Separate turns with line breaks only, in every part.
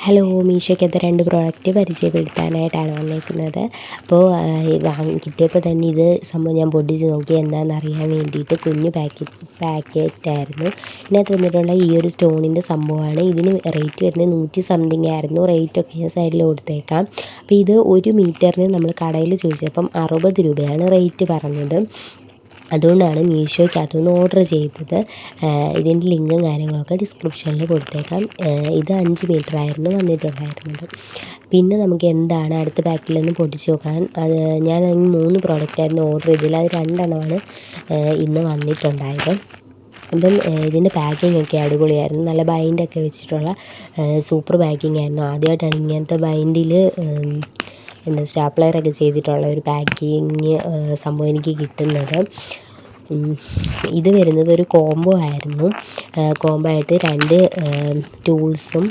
Hello, മീഷോയ്ക്കകത്ത് 2 product പരിചയപ്പെടുത്താനായിട്ടാണ് വന്നേക്കുന്നത്. അപ്പോൾ കിട്ടിയപ്പോൾ തന്നെ ഇത് സംഭവം ഞാൻ പൊട്ടിച്ച് നോക്കി എന്താണെന്ന് അറിയാൻ വേണ്ടിയിട്ട്. കുഞ്ഞ് പാക്കറ്റായിരുന്നു. ഇതിനകത്ത് വന്നിട്ടുള്ള ഈ ഒരു സ്റ്റോണിൻ്റെ സംഭവമാണ്. ഇതിന് റേറ്റ് വരുന്നത് 100 സംതിങ് ആയിരുന്നു. റേറ്റൊക്കെ ഞാൻ സൈഡിൽ കൊടുത്തേക്കാം. അപ്പോൾ ഇത് 1 മീറ്ററിന് നമ്മൾ കടയിൽ ചോദിച്ചപ്പം 60 രൂപയാണ് റേറ്റ് പറഞ്ഞത്. അതുകൊണ്ടാണ് മീഷോയ്ക്കകത്തുനിന്ന് ഓർഡർ ചെയ്തത്. ഇതിൻ്റെ ലിങ്കും കാര്യങ്ങളൊക്കെ ഡിസ്ക്രിപ്ഷനിൽ കൊടുത്തേക്കാം. ഇത് 5 മീറ്ററായിരുന്നു വന്നിട്ടുണ്ടായിരുന്നത്. പിന്നെ നമുക്ക് എന്താണ് അടുത്ത പാക്കിൽ നിന്ന് പൊട്ടിച്ച് നോക്കാൻ. ഞാൻ 3 പ്രോഡക്റ്റായിരുന്നു ഓർഡർ ചെയ്തതിൽ അത് 2 എണ്ണമാണ് ഇന്ന് വന്നിട്ടുണ്ടായത്. അപ്പം ഇതിൻ്റെ പാക്കിംഗ് ഒക്കെ അടിപൊളിയായിരുന്നു. നല്ല ബൈൻഡൊക്കെ വെച്ചിട്ടുള്ള സൂപ്പർ പാക്കിംഗ് ആയിരുന്നു. ആദ്യമായിട്ടാണ് ഇങ്ങനത്തെ ബൈൻഡിൽ സ്റ്റാപ്ലെയറൊക്കെ ചെയ്തിട്ടുള്ള ഒരു പാക്കിങ് സംഭവം എനിക്ക് കിട്ടുന്നത്. ഇത് വരുന്നത് ഒരു കോംബോ ആയിരുന്നു. കോംബോ ആയിട്ട് 2 ടൂൾസും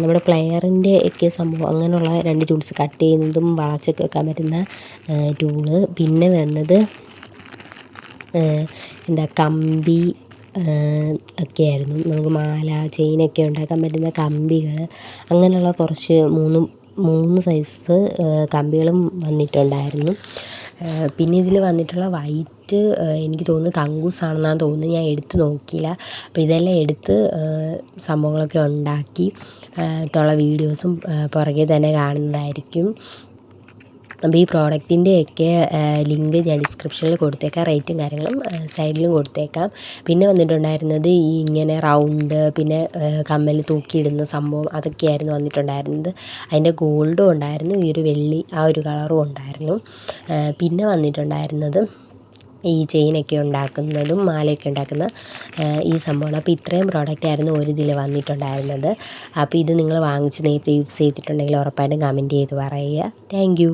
നമ്മുടെ പ്ലെയറിൻ്റെ ഒക്കെ സംഭവം അങ്ങനെയുള്ള 2 ടൂൾസ്, കട്ട് ചെയ്യുന്നതും വളച്ചൊക്കെ വെക്കാൻ പറ്റുന്ന ടൂള്. പിന്നെ വന്നത് കമ്പി ഒക്കെയായിരുന്നു. നമുക്ക് മാല, ചെയിനൊക്കെ ഉണ്ടാക്കാൻ പറ്റുന്ന കമ്പികൾ, അങ്ങനെയുള്ള കുറച്ച് 3 സൈസ് കമ്പികളും വന്നിട്ടുണ്ടായിരുന്നു. പിന്നെ ഇതിൽ വന്നിട്ടുള്ള വൈറ്റ് എനിക്ക് തോന്നുന്നു തങ്കൂസാണെന്നാണ് തോന്നുന്നത്. ഞാൻ എടുത്ത് നോക്കിയില്ല. അപ്പോൾ ഇതെല്ലാം എടുത്ത് സംഭവങ്ങളൊക്കെ ഉണ്ടാക്കി ട്ടുള്ള വീഡിയോസും പുറകെ തന്നെ കാണുന്നതായിരിക്കും. അപ്പോൾ ഈ പ്രോഡക്റ്റിൻ്റെയൊക്കെ ലിങ്ക് ഞാൻ ഡിസ്ക്രിപ്ഷനിൽ കൊടുത്തേക്കാം. റേറ്റും കാര്യങ്ങളും സൈഡിലും കൊടുത്തേക്കാം. പിന്നെ വന്നിട്ടുണ്ടായിരുന്നത് ഇങ്ങനെ റൗണ്ട്, പിന്നെ കമ്മൽ തൂക്കിയിടുന്ന സംഭവം, അതൊക്കെയായിരുന്നു വന്നിട്ടുണ്ടായിരുന്നത്. അതിൻ്റെ ഗോൾഡും ഉണ്ടായിരുന്നു, ഈ ഒരു വെള്ളി ആ ഒരു കളറും ഉണ്ടായിരുന്നു. പിന്നെ വന്നിട്ടുണ്ടായിരുന്നത് ഈ ചെയിനൊക്കെ ഉണ്ടാക്കുന്നതും മാലയൊക്കെ ഉണ്ടാക്കുന്ന ഈ സംഭവമാണ്. അപ്പോൾ ഇത്രയും പ്രോഡക്റ്റായിരുന്നു ഒരു ഇതിൽ വന്നിട്ടുണ്ടായിരുന്നത്. അപ്പോൾ ഇത് നിങ്ങൾ വാങ്ങിച്ച് നേരത്തെ യൂസ് ചെയ്തിട്ടുണ്ടെങ്കിൽ ഉറപ്പായിട്ടും കമൻറ്റ് ചെയ്ത് പറയുക. Thank you.